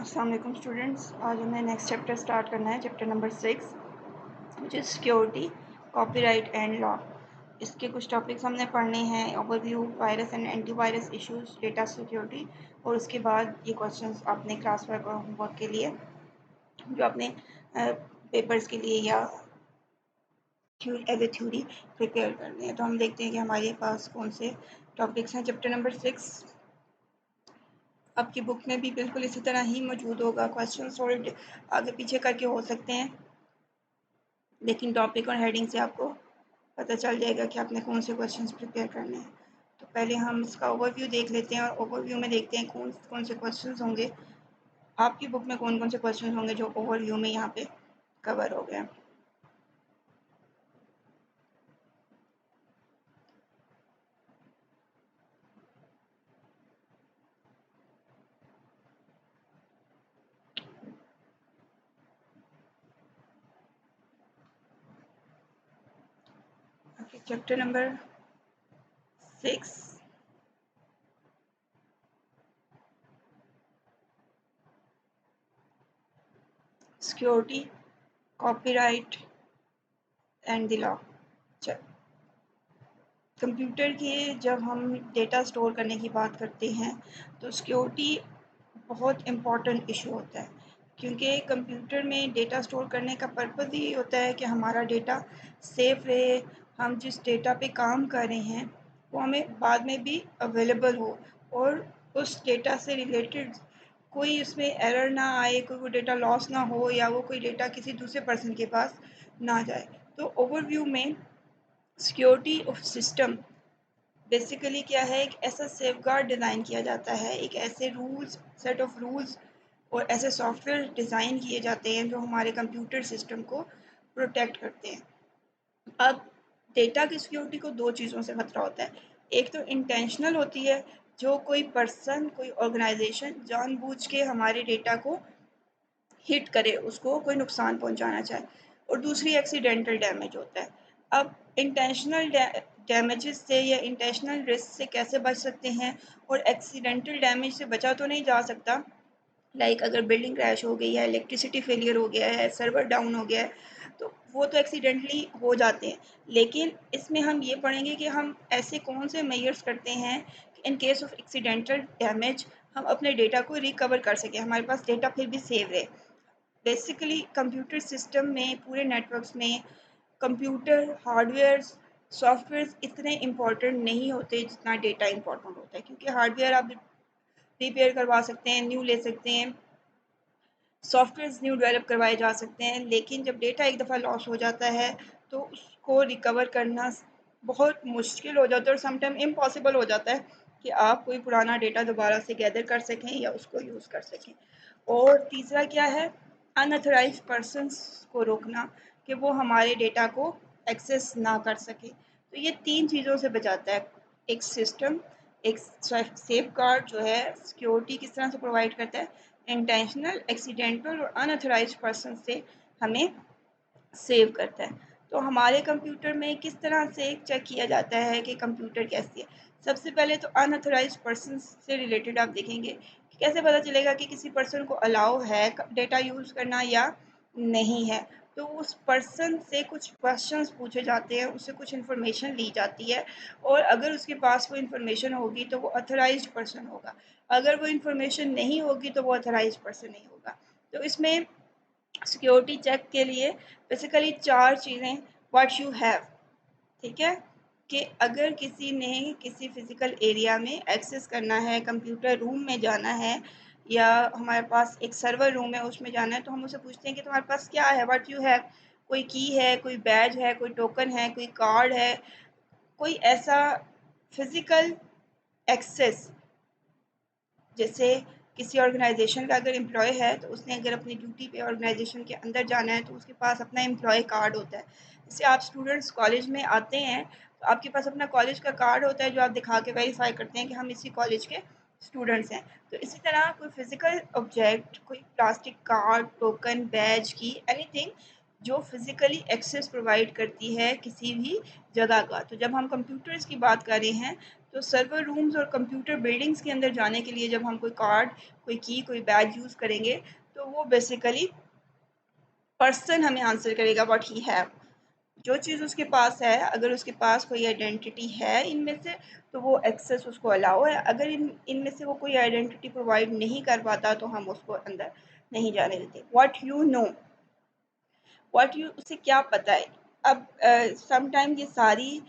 अस्सलाम वालेकुम स्टूडेंट्स। आज हमें नेक्स्ट चैप्टर स्टार्ट करना है, chapter number 6 which is security, copyright and law. इसके कुछ टॉपिक्स हमने पढ़ने हैं, overview, virus and antivirus issues, data security, और उसके बाद ये क्वेश्चंस आपने क्लास वर्क और होमवर्क के लिए जो आपने पेपर्स के लिए या एज ए थ्योरी प्रिपेयर करने हैं। तो हम देखते हैं कि हमारे पास कौन से टॉपिक्स हैं। चैप्टर नंबर 6 आपकी बुक में भी बिल्कुल इसी तरह ही मौजूद होगा। क्वेश्चन थोड़े आगे पीछे करके हो सकते हैं, लेकिन टॉपिक और हेडिंग से आपको पता चल जाएगा कि आपने कौन से क्वेश्चंस प्रिपेयर करने हैं। तो पहले हम इसका ओवरव्यू देख लेते हैं, और ओवरव्यू में देखते हैं कौन कौन से क्वेश्चंस होंगे आपकी बुक में, कौन कौन से क्वेश्चंस होंगे जो ओवरव्यू में यहाँ पे कवर हो गए। Chapter number 6 security, copyright and the law. Computer के जब हम डेटा स्टोर करने की बात करते हैं तो सिक्योरिटी बहुत इम्पॉर्टेंट इशू होता है, क्योंकि कंप्यूटर में डेटा स्टोर करने का पर्पज़ ये होता है कि हमारा डेटा सेफ रहे, हम जिस डेटा पे काम कर रहे हैं वो हमें बाद में भी अवेलेबल हो, और उस डेटा से रिलेटेड कोई उसमें एरर ना आए, कोई वो डेटा लॉस ना हो, या वो कोई डेटा किसी दूसरे पर्सन के पास ना जाए। तो ओवरव्यू में सिक्योरिटी ऑफ सिस्टम बेसिकली क्या है, एक ऐसा सेफगार्ड डिज़ाइन किया जाता है, एक ऐसे रूल्स, सेट ऑफ रूल्स और ऐसे सॉफ्टवेयर डिज़ाइन किए जाते हैं जो हमारे कंप्यूटर सिस्टम को प्रोटेक्ट करते हैं। अब डेटा की सिक्योरिटी को दो चीज़ों से खतरा होता है। एक तो इंटेंशनल होती है, जो कोई पर्सन, कोई ऑर्गेनाइजेशन जानबूझ के हमारे डेटा को हिट करे, उसको कोई नुकसान पहुंचाना चाहे, और दूसरी एक्सीडेंटल डैमेज होता है। अब इंटेंशनल डैमेजेस से या इंटेंशनल रिस्क से कैसे बच सकते हैं, और एक्सीडेंटल डैमेज से बचा तो नहीं जा सकता, अगर बिल्डिंग क्रैश हो गई है, इलेक्ट्रिसिटी फेलियर हो गया है, सर्वर डाउन हो गया है, तो वो तो एक्सीडेंटली हो जाते हैं। लेकिन इसमें हम ये पढ़ेंगे कि हम ऐसे कौन से मेजर्स करते हैं कि in case of accidental damage हम अपने डेटा को रिकवर कर सकें, हमारे पास डेटा फिर भी सेव रहे। बेसिकली कंप्यूटर सिस्टम में, पूरे नेटवर्क्स में कंप्यूटर हार्डवेयर, सॉफ्टवेयर इतने इम्पोर्टेंट नहीं होते जितना डेटा इम्पोर्टेंट होता है, क्योंकि हार्डवेयर आप रिपेयर करवा सकते हैं, न्यू ले सकते हैं, सॉफ्टवेयर न्यू डेवलप करवाए जा सकते हैं, लेकिन जब डेटा एक दफ़ा लॉस हो जाता है तो उसको रिकवर करना बहुत मुश्किल हो जाता है, और समटाइम इम्पॉसिबल हो जाता है कि आप कोई पुराना डेटा दोबारा से गैदर कर सकें या उसको यूज़ कर सकें। और तीसरा क्या है, अनऑथराइज पर्सनस को रोकना कि वो हमारे डेटा को एक्सेस ना कर सके। तो ये तीन चीज़ों से बचाता है एक सिस्टम, एक सेफ गार्ड जो है सिक्योरिटी किस तरह से प्रोवाइड करता है, इंटेंशनल, एक्सीडेंटल और अनऑथराइज पर्सन से हमें सेव करता है। तो हमारे कंप्यूटर में किस तरह से चेक किया जाता है कि कंप्यूटर कैसी है। सबसे पहले तो अनऑथराइज पर्सन से रिलेटेड आप देखेंगे कि कैसे पता चलेगा कि किसी पर्सन को अलाउ है डेटा यूज़ करना या नहीं है। तो उस पर्सन से कुछ क्वेश्चंस पूछे जाते हैं, उससे कुछ इन्फॉर्मेशन ली जाती है, और अगर उसके पास वो इन्फॉर्मेशन होगी तो वो अथराइज्ड पर्सन होगा, अगर वो इन्फॉर्मेशन नहीं होगी तो वो अथराइज्ड पर्सन नहीं होगा। तो इसमें सिक्योरिटी चेक के लिए बेसिकली चार चीज़ें व्हाट यू हैव, ठीक है, कि अगर किसी ने किसी फिज़िकल एरिया में एक्सेस करना है, कंप्यूटर रूम में जाना है, या हमारे पास एक सर्वर रूम है उसमें जाना है, तो हम उससे पूछते हैं कि तुम्हारे पास क्या है, व्हाट यू हैव। कोई की है, कोई बैज है, कोई टोकन है, कोई कार्ड है, कोई ऐसा फिज़िकल एक्सेस। जैसे किसी ऑर्गेनाइजेशन का अगर एम्प्लॉय है तो उसने अगर अपनी ड्यूटी पे ऑर्गेनाइजेशन के अंदर जाना है तो उसके पास अपना एम्प्लॉय कार्ड होता है। जैसे आप स्टूडेंट्स कॉलेज में आते हैं तो आपके पास अपना कॉलेज का कार्ड होता है जो आप दिखा के वेरीफाई करते हैं कि हम इसी कॉलेज के स्टूडेंट्स हैं। तो इसी तरह कोई फिज़िकल ऑब्जेक्ट, कोई प्लास्टिक कार्ड, टोकन, बैज की, एनीथिंग जो फिज़िकली एक्सेस प्रोवाइड करती है किसी भी जगह का। तो जब हम कंप्यूटर्स की बात कर रहे हैं तो सर्वर रूम्स और कंप्यूटर बिल्डिंग्स के अंदर जाने के लिए जब हम कोई कार्ड, कोई की, कोई बैज यूज़ करेंगे तो वो बेसिकली पर्सन हमें आंसर करेगा व्हाट ही हैव। जो चीज़ उसके पास है, अगर उसके पास कोई आइडेंटिटी है इनमें से, तो वो एक्सेस उसको अलाउ है। अगर इनमें से वो कोई आइडेंटिटी प्रोवाइड नहीं कर पाता तो हम उसको अंदर नहीं जाने देते। व्हाट यू उसे क्या पता है। अब समटाइम ये सारी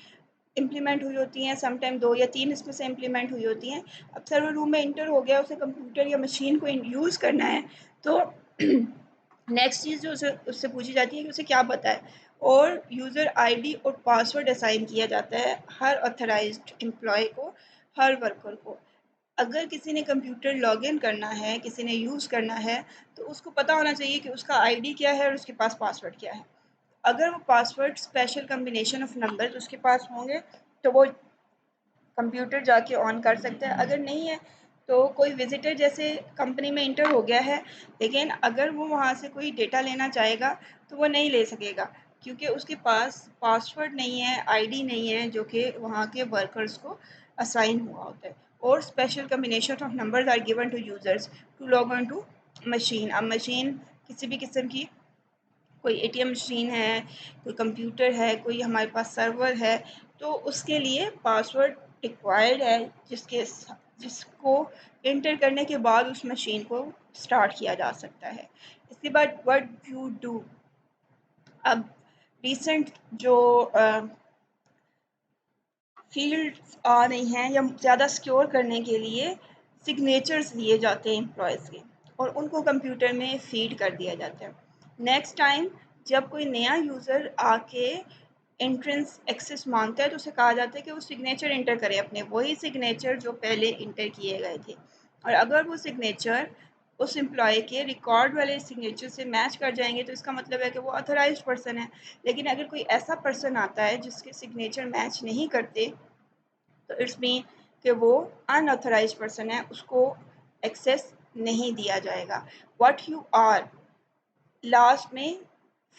इम्प्लीमेंट हुई होती हैं, समटाइम 2 या 3 इसमें से इम्प्लीमेंट हुई होती हैं। अब सर्वर रूम में इंटर हो गया, उसे कंप्यूटर या मशीन को यूज़ करना है, तो नेक्स्ट चीज़ जो उससे पूछी जाती है कि उसे क्या पता है, और यूज़र आईडी और पासवर्ड असाइन किया जाता है हर ऑथराइज्ड एम्प्लॉय को, हर वर्कर को। अगर किसी ने कंप्यूटर लॉगिन करना है, किसी ने यूज़ करना है, तो उसको पता होना चाहिए कि उसका आईडी क्या है और उसके पास पासवर्ड क्या है। अगर वो password special combination of numbers उसके पास होंगे तो वो कंप्यूटर जाके ऑन कर सकता है। अगर नहीं है तो कोई विजिटर जैसे कंपनी में इंटर हो गया है, लेकिन अगर वो वहाँ से कोई डेटा लेना चाहेगा तो वो नहीं ले सकेगा, क्योंकि उसके पास पासवर्ड नहीं है, आईडी नहीं है जो कि वहाँ के वर्कर्स को असाइन हुआ होता है। और special combination of numbers are given to users to log on to machine. अब मशीन किसी भी किस्म की, कोई एटीएम मशीन है, कोई कंप्यूटर है, कोई हमारे पास सर्वर है, तो उसके लिए पासवर्ड रिक्वायर्ड है, जिसको एंटर करने के बाद उस मशीन को स्टार्ट किया जा सकता है। इसके बाद व्हाट यू डू। अब रिसेंट जो फील्ड्स आ रही हैं या ज़्यादा सिक्योर करने के लिए सिग्नेचर्स लिए जाते हैं एम्प्लॉयज़ के, और उनको कंप्यूटर में फीड कर दिया जाता है। नेक्स्ट टाइम जब कोई नया यूज़र आके एंट्रेंस एक्सेस मांगता है तो उसे कहा जाता है कि वो सिग्नेचर इंटर करे, अपने वही सिग्नेचर जो पहले इंटर किए गए थे, और अगर वो सिग्नेचर उस एम्प्लॉय के रिकॉर्ड वाले सिग्नेचर से मैच कर जाएंगे तो इसका मतलब है कि वो ऑथराइज्ड पर्सन है। लेकिन अगर कोई ऐसा पर्सन आता है जिसके सिग्नेचर मैच नहीं करते, तो इट्स मीन कि वो अनऑथराइज्ड पर्सन है, उसको एक्सेस नहीं दिया जाएगा। व्हाट यू आर लास्ट में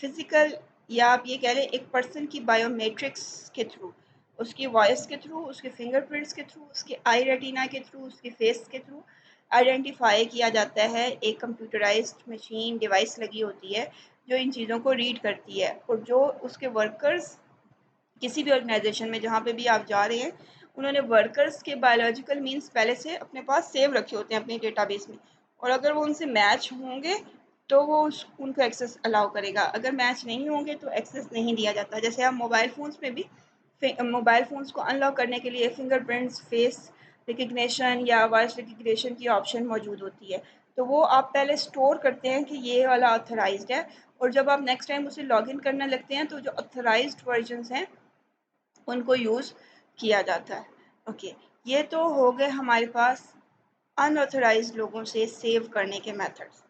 फिजिकल, या आप ये कह लें एक पर्सन की बायोमेट्रिक्स के थ्रू, उसकी वॉइस के थ्रू, उसके फिंगरप्रिंट्स के थ्रू, उसके आई रेटिना के थ्रू, उसके फेस के थ्रू आइडेंटिफाई किया जाता है। एक कंप्यूटराइज्ड मशीन डिवाइस लगी होती है जो इन चीज़ों को रीड करती है, और जो उसके वर्कर्स किसी भी ऑर्गेनाइजेशन में जहाँ पे भी आप जा रहे हैं, उन्होंने वर्कर्स के बायोलॉजिकल मीन्स पहले से अपने पास सेव रखे होते हैं अपने डेटाबेस में, और अगर वो उनसे मैच होंगे तो वो उनको एक्सेस अलाउ करेगा, अगर मैच नहीं होंगे तो एक्सेस नहीं दिया जाता। जैसे आप मोबाइल फ़ोन्स में भी मोबाइल फ़ोन्स को अनलॉक करने के लिए फिंगरप्रिंट्स, फेस रिकग्निशन या वॉइस रिकग्निशन की ऑप्शन मौजूद होती है, तो वो आप पहले स्टोर करते हैं कि ये वाला ऑथराइज्ड है, और जब आप नेक्स्ट टाइम उसे लॉगिन करने लगते हैं तो जो ऑथराइज्ड वर्जन्स हैं उनको यूज़ किया जाता है। ओके, ये तो हो गए हमारे पास अनऑथराइज्ड लोगों से सेव करने के मेथड्स।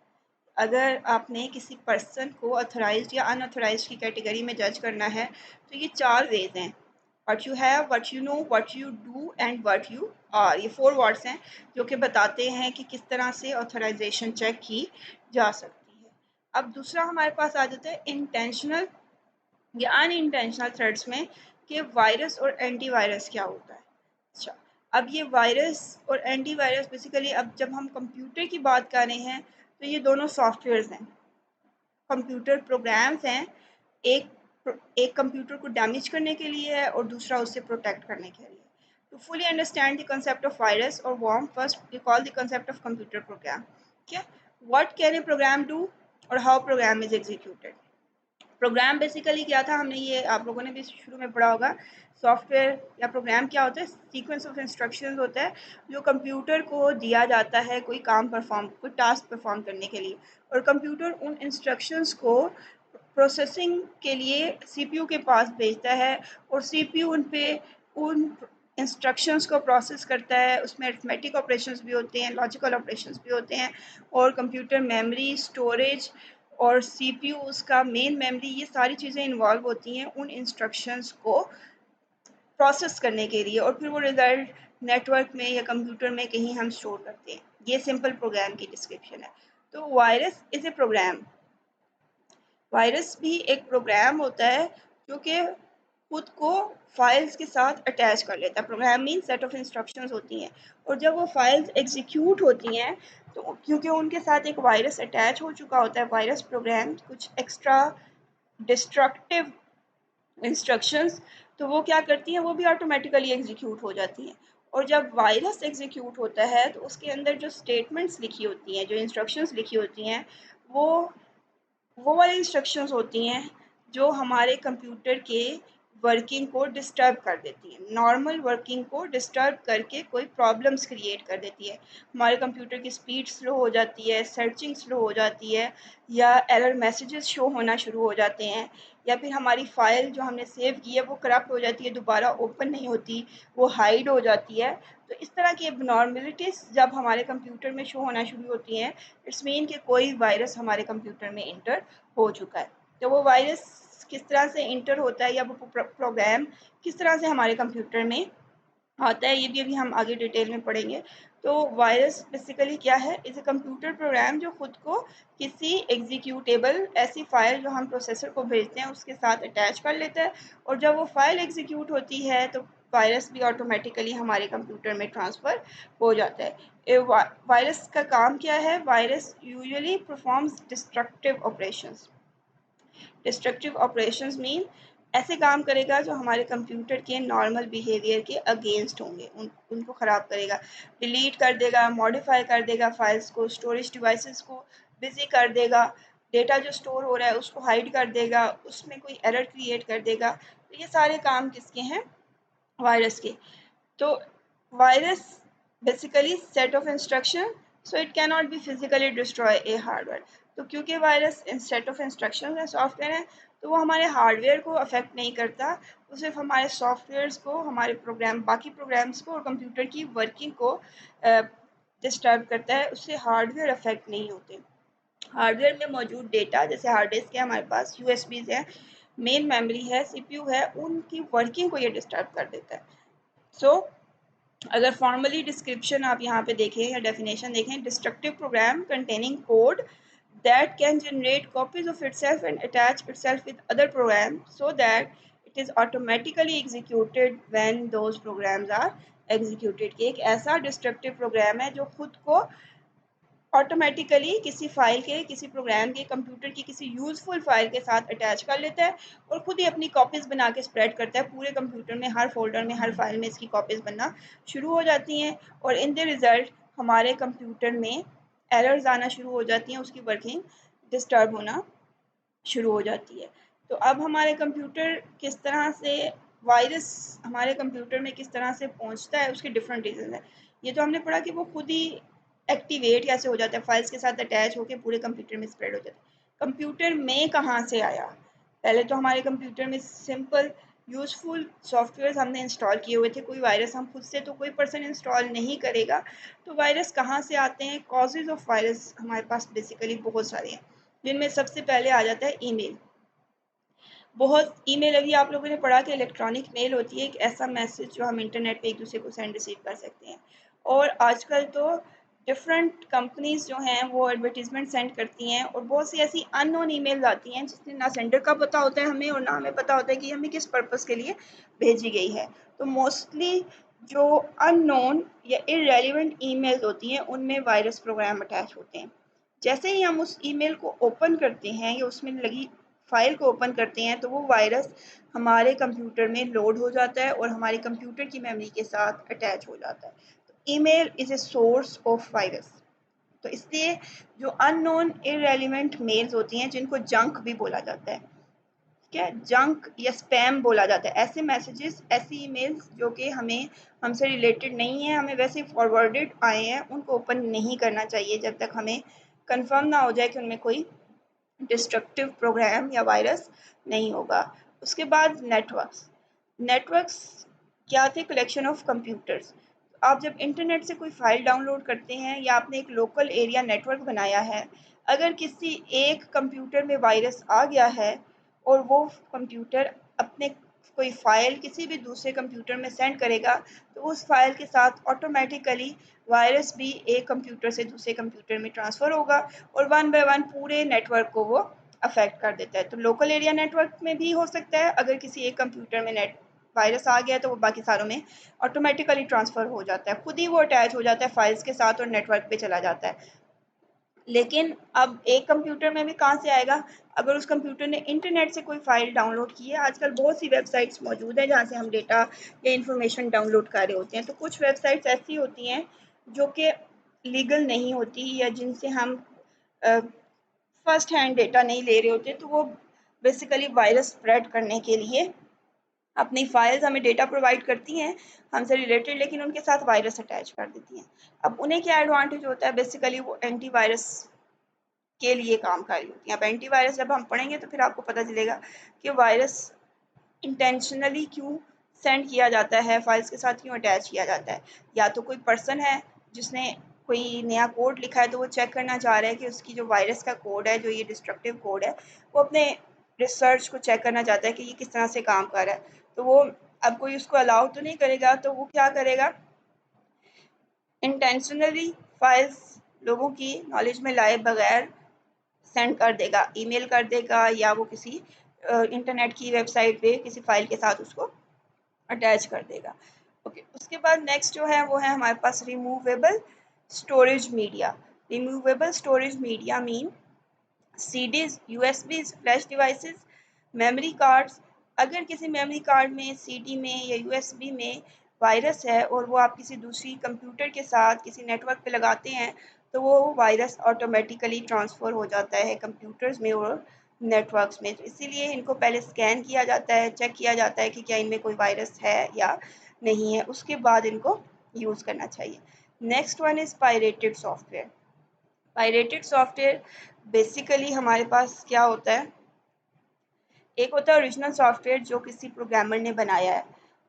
अगर आपने किसी पर्सन को ऑथराइज्ड या अनऑथराइज्ड की कैटेगरी में जज करना है तो ये 4 वेज हैं। What you have, what you know, what you do and what you are. ये 4 वर्ड्स हैं जो कि बताते हैं कि किस तरह से ऑथराइजेशन चेक की जा सकती है। अब दूसरा हमारे पास आ जाता है इंटेंशनल या अनइंटेंशनल थ्रेड्स में, कि वायरस और एंटीवायरस क्या होता है। अच्छा, अब ये वायरस और एंटीवायरस बेसिकली, अब जब हम कंप्यूटर की बात कर रहे हैं तो ये दोनों सॉफ्टवेयर्स हैं, कंप्यूटर प्रोग्राम्स हैं। एक एक कंप्यूटर को डैमेज करने के लिए है और दूसरा उससे प्रोटेक्ट करने के लिए। To fully understand the concept of virus और worm, first recall the concept of computer program. ठीक है, what can a program do और how program is executed. Program basically क्या था, हमने ये आप लोगों ने भी शुरू में पढ़ा होगा। सॉफ्टवेयर या प्रोग्राम क्या होता है, सीक्वेंस ऑफ इंस्ट्रक्शंस होता है जो कंप्यूटर को दिया जाता है कोई काम परफॉर्म, कोई टास्क परफॉर्म करने के लिए, और कंप्यूटर उन इंस्ट्रक्शंस को प्रोसेसिंग के लिए सीपीयू के पास भेजता है, और सीपीयू उन इंस्ट्रक्शंस को प्रोसेस करता है। उसमें अरिथमेटिक ऑपरेशंस भी होते हैं, लॉजिकल ऑपरेशंस भी होते हैं, और कंप्यूटर मेमोरी, स्टोरेज और सीपीयू उसका मेन मेमोरी, ये सारी चीज़ें इन्वॉल्व होती हैं उन इंस्ट्रक्शंस को प्रोसेस करने के लिए, और फिर वो रिज़ल्ट नेटवर्क में या कंप्यूटर में कहीं हम स्टोर करते हैं। ये सिंपल प्रोग्राम की डिस्क्रिप्शन है। तो virus is a program, virus भी एक प्रोग्राम होता है जो कि खुद को फाइल्स के साथ अटैच कर लेता है। Program mean set of instructions होती हैं, और जब वो फाइल्स एग्जीक्यूट होती हैं तो क्योंकि उनके साथ एक वायरस अटैच हो चुका होता है, वायरस प्रोग्राम कुछ एक्स्ट्रा डिस्ट्रक्टिव इंस्ट्रक्शंस, तो वो क्या करती हैं, वो भी ऑटोमेटिकली एग्जीक्यूट हो जाती हैं। और जब वायरस एग्जीक्यूट होता है तो उसके अंदर जो स्टेटमेंट्स लिखी होती हैं, जो इंस्ट्रक्शंस लिखी होती हैं, वो वो वाली इंस्ट्रक्शंस होती हैं जो हमारे कंप्यूटर के वर्किंग को डिस्टर्ब कर देती है, नॉर्मल वर्किंग को डिस्टर्ब करके कोई प्रॉब्लम्स क्रिएट कर देती है। हमारे कंप्यूटर की स्पीड स्लो हो जाती है, सर्चिंग स्लो हो जाती है, या एरर मैसेजेस शो होना शुरू हो जाते हैं, या फिर हमारी फ़ाइल जो हमने सेव की है वो करप्ट हो जाती है, दोबारा ओपन नहीं होती, वो हाइड हो जाती है। तो इस तरह की एबनॉर्मलिटीज़ जब हमारे कंप्यूटर में शो होना शुरू होती हैं, इट्स मीन कि कोई वायरस हमारे कंप्यूटर में इंटर हो चुका है। तो वो वायरस किस तरह से इंटर होता है, या वो प्रोग्राम किस तरह से हमारे कंप्यूटर में आता है, ये भी अभी हम आगे डिटेल में पढ़ेंगे। तो वायरस बेसिकली क्या है, इज़ अ कंप्यूटर प्रोग्राम जो खुद को किसी एग्जीक्यूटेबल, ऐसी फाइल जो हम प्रोसेसर को भेजते हैं उसके साथ अटैच कर लेता है, और जब वो फाइल एग्जीक्यूट होती है तो वायरस भी ऑटोमेटिकली हमारे कंप्यूटर में ट्रांसफ़र हो जाता है। वायरस का काम क्या है, virus usually performs destructive operations. Destructive operations mean ऐसे काम करेगा जो हमारे कंप्यूटर के नॉर्मल बिहेवियर के अगेंस्ट होंगे, उनको ख़राब करेगा, डिलीट कर देगा, मॉडिफाई कर देगा फाइल्स को, स्टोरेज डिवाइसेस को बिजी कर देगा, डेटा जो स्टोर हो रहा है उसको हाइड कर देगा, उसमें कोई एरर क्रिएट कर देगा। तो ये सारे काम किसके हैं, वायरस के। तो virus basically set of instruction, so it can not be physically destroy A hardware. तो क्योंकि virus in set of instruction है, सॉफ्टवेयर है, तो वो हमारे हार्डवेयर को अफेक्ट नहीं करता, वो सिर्फ हमारे सॉफ्टवेयर्स को, हमारे प्रोग्राम, बाकी प्रोग्राम्स को और कंप्यूटर की वर्किंग को डिस्टर्ब करता है, उससे हार्डवेयर अफेक्ट नहीं होते। हार्डवेयर में मौजूद डेटा, जैसे हार्ड डिस्क है हमारे पास, यूएसबीज है, मेन मेमोरी है, सीपीयू है, उनकी वर्किंग को ये डिस्टर्ब कर देता है। सो अगर फॉर्मली डिस्क्रिप्शन आप यहाँ पे देखें या डेफिनेशन देखें, destructive program containing code that can generate copies of itself and attach itself with other programs so that it is automatically executed when those programs are executed। कि एक ऐसा डिस्ट्रक्टिव प्रोग्राम है जो खुद को ऑटोमेटिकली किसी file के, किसी प्रोग्राम के, कंप्यूटर की किसी यूज़फुल फाइल के साथ अटैच कर लेता है और खुद ही अपनी कॉपीज़ बना के स्प्रेड करता है पूरे कंप्यूटर में, हर फोल्डर में, हर फाइल में इसकी कॉपीज़ बनना शुरू हो जाती हैं, और इन द रिज़ल्ट हमारे कंप्यूटर में एरर्स आना शुरू हो जाती हैं, उसकी वर्किंग डिस्टर्ब होना शुरू हो जाती है। तो अब हमारे कंप्यूटर किस तरह से, वायरस हमारे कंप्यूटर में किस तरह से पहुंचता है, उसके डिफरेंट रीज़न है। ये तो हमने पढ़ा कि वो खुद ही एक्टिवेट कैसे हो जाता है, फाइल्स के साथ अटैच होकर पूरे कंप्यूटर में स्प्रेड हो जाता है। कंप्यूटर में कहाँ से आया, पहले तो हमारे कंप्यूटर में सिंपल यूज़फुल सॉफ्टवेयर हमने इंस्टॉल किए हुए थे, कोई वायरस हम खुद से तो कोई पर्सन इंस्टॉल नहीं करेगा। तो वायरस कहाँ से आते हैं, कॉजेज़ ऑफ वायरस हमारे पास बेसिकली बहुत सारे हैं, जिनमें सबसे पहले आ जाता है ईमेल। बहुत ईमेल, अभी आप लोगों ने पढ़ा कि इलेक्ट्रॉनिक मेल होती है एक ऐसा मैसेज जो हम इंटरनेट पे एक दूसरे को सेंड रिसीव कर सकते हैं। और आजकल तो डिफरेंट कंपनीज जो हैं वो एडवर्टीजमेंट सेंड करती हैं, और बहुत सी ऐसी अननोन ईमेल्स आती हैं जिसमें ना सेंडर का पता होता है हमें, और ना हमें पता होता है कि हमें किस पर्पज़ के लिए भेजी गई है। तो मोस्टली जो अननोन या इररेलेवेंट ईमेल्स होती हैं उनमें वायरस प्रोग्राम अटैच होते हैं। जैसे ही हम उस ईमेल को ओपन करते हैं या उसमें लगी फाइल को ओपन करते हैं तो वो वायरस हमारे कंप्यूटर में लोड हो जाता है और हमारे कंप्यूटर की मेमोरी के साथ अटैच हो जाता है। तो email is a source of virus. तो इसलिए जो अननोन इररेलेवेंट मेल्स होती हैं जिनको जंक भी बोला जाता है, ठीक है, जंक या स्पैम बोला जाता है, ऐसे मैसेजेस, ऐसी ईमेल्स जो कि हमें, हमसे रिलेटेड नहीं है, हमें वैसे फॉरवर्डेड आए हैं, उनको ओपन नहीं करना चाहिए जब तक हमें कंफर्म ना हो जाए कि उनमें कोई डिस्ट्रक्टिव प्रोग्राम या वायरस नहीं होगा। उसके बाद नेटवर्क्स। नेटवर्क्स क्या थे, कलेक्शन ऑफ कंप्यूटर्स। आप जब इंटरनेट से कोई फाइल डाउनलोड करते हैं या आपने एक लोकल एरिया नेटवर्क बनाया है, अगर किसी एक कंप्यूटर में वायरस आ गया है और वो कंप्यूटर अपने कोई फ़ाइल किसी भी दूसरे कंप्यूटर में सेंड करेगा, तो उस फाइल के साथ ऑटोमेटिकली वायरस भी एक कंप्यूटर से दूसरे कंप्यूटर में ट्रांसफ़र होगा और वन बाय वन पूरे नेटवर्क को वो अफेक्ट कर देता है। तो लोकल एरिया नेटवर्क में भी हो सकता है, अगर किसी एक कंप्यूटर में नेट वायरस आ गया तो वो बाकी सारों में ऑटोमेटिकली ट्रांसफ़र हो जाता है, खुद ही वो अटैच हो जाता है फाइल्स के साथ और नेटवर्क पे चला जाता है। लेकिन अब एक कंप्यूटर में भी कहाँ से आएगा? अगर उस कंप्यूटर ने इंटरनेट से कोई फ़ाइल डाउनलोड की है, आजकल बहुत सी वेबसाइट्स मौजूद हैं जहाँ से हम डेटा या इन्फॉर्मेशन डाउनलोड कर रहे होते हैं। तो कुछ वेबसाइट्स ऐसी होती हैं जो कि लीगल नहीं होती या जिनसे हम फर्स्ट हैंड डेटा नहीं ले रहे होते, तो वो बेसिकली वायरस स्प्रेड करने के लिए अपनी फाइल्स हमें डेटा प्रोवाइड करती हैं हमसे रिलेटेड, लेकिन उनके साथ वायरस अटैच कर देती हैं। अब उन्हें क्या एडवांटेज होता है? बेसिकली वो एंटीवायरस के लिए काम कर रही होती हैं। अब एंटीवायरस जब हम पढ़ेंगे तो फिर आपको पता चलेगा कि वायरस इंटेंशनली क्यों सेंड किया जाता है, फाइल्स के साथ क्यों अटैच किया जाता है। या तो कोई पर्सन है जिसने कोई नया कोड लिखा है, तो वो चेक करना चाह रहा है कि उसकी जो वायरस का कोड है, जो ये डिस्ट्रक्टिव कोड है, वो अपने रिसर्च को चेक करना चाहता है कि ये किस तरह से काम कर रहा है। तो वो अब कोई उसको अलाउ तो नहीं करेगा, तो वो क्या करेगा, इंटेंशनली फाइल्स लोगों की नॉलेज में लाए बगैर सेंड कर देगा, ईमेल कर देगा, या वो किसी इंटरनेट की वेबसाइट पे किसी फाइल के साथ उसको अटैच कर देगा। ओके, उसके बाद नेक्स्ट जो है वो है हमारे पास removable storage media. Removable storage media mean CDs, USBs, flash devices, memory cards. अगर किसी मेमोरी कार्ड में, सीडी में या यूएसबी में वायरस है और वो आप किसी दूसरी कंप्यूटर के साथ किसी नेटवर्क पे लगाते हैं, तो वो वायरस ऑटोमेटिकली ट्रांसफ़र हो जाता है कंप्यूटर्स में और नेटवर्क्स में। तो इसीलिए इनको पहले स्कैन किया जाता है, चेक किया जाता है कि क्या इनमें कोई वायरस है या नहीं है, उसके बाद इनको यूज़ करना चाहिए। Next one is pirated software. Pirated software basically हमारे पास क्या होता है, एक होता है ओरिजिनल सॉफ्टवेयर जो किसी प्रोग्रामर ने बनाया है,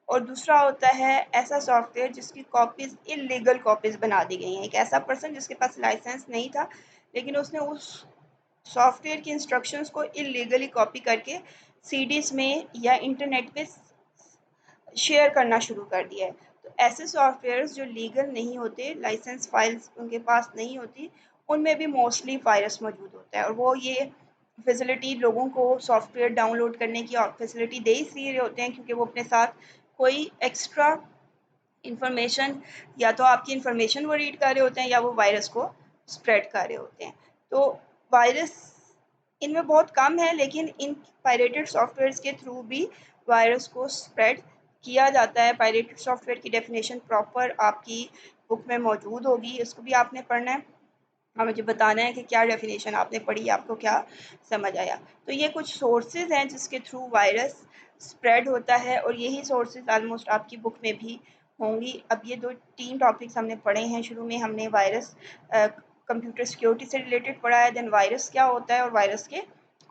और दूसरा होता है ऐसा सॉफ्टवेयर जिसकी कॉपीज़ इल्लीगल कॉपीज़ बना दी गई हैं। एक ऐसा पर्सन जिसके पास लाइसेंस नहीं था, लेकिन उसने उस सॉफ्टवेयर की इंस्ट्रक्शंस को इल्लीगली कॉपी करके सीडीज़ में या इंटरनेट पे शेयर करना शुरू कर दिया है। तो ऐसे सॉफ्टवेयर्स जो लीगल नहीं होते, लाइसेंस फाइल्स उनके पास नहीं होती, उनमें भी मोस्टली वायरस मौजूद होता है, और वो ये फैसिलिटी लोगों को सॉफ्टवेयर डाउनलोड करने की फैसिलिटी दे इसलिए रहे होते हैं क्योंकि वो अपने साथ कोई एक्स्ट्रा इंफॉर्मेशन, या तो आपकी इंफॉर्मेशन वो रीड कर रहे होते हैं या वो वायरस को स्प्रेड कर रहे होते हैं। तो वायरस इनमें बहुत कम है, लेकिन इन पायरेटेड सॉफ्टवेयर्स के थ्रू भी वायरस को स्प्रेड किया जाता है। पायरेटेड सॉफ्टवेयर की डेफिनेशन प्रॉपर आपकी बुक में मौजूद होगी, इसको भी आपने पढ़ना है और मुझे बताना है कि क्या डेफिनेशन आपने पढ़ी, आपको क्या समझ आया। तो ये कुछ सोर्सेज हैं जिसके थ्रू वायरस स्प्रेड होता है, और यही सोर्सेज ऑलमोस्ट आपकी बुक में भी होंगी। अब ये तीन टॉपिक्स हमने पढ़े हैं। शुरू में हमने वायरस कंप्यूटर सिक्योरिटी से रिलेटेड पढ़ा है, देन वायरस क्या होता है और वायरस के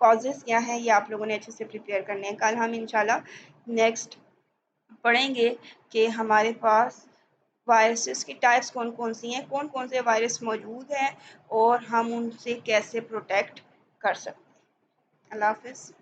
कॉजेज़ क्या हैं, ये आप लोगों ने अच्छे से प्रिपेयर करने हैं। कल हम इंशाल्लाह नेक्स्ट पढ़ेंगे कि हमारे पास वायरसेस की टाइप्स कौन-कौन सी हैं, कौन-कौन से वायरस मौजूद हैं और हम उनसे कैसे प्रोटेक्ट कर सकते हैं। अल्लाह हाफ़िज़।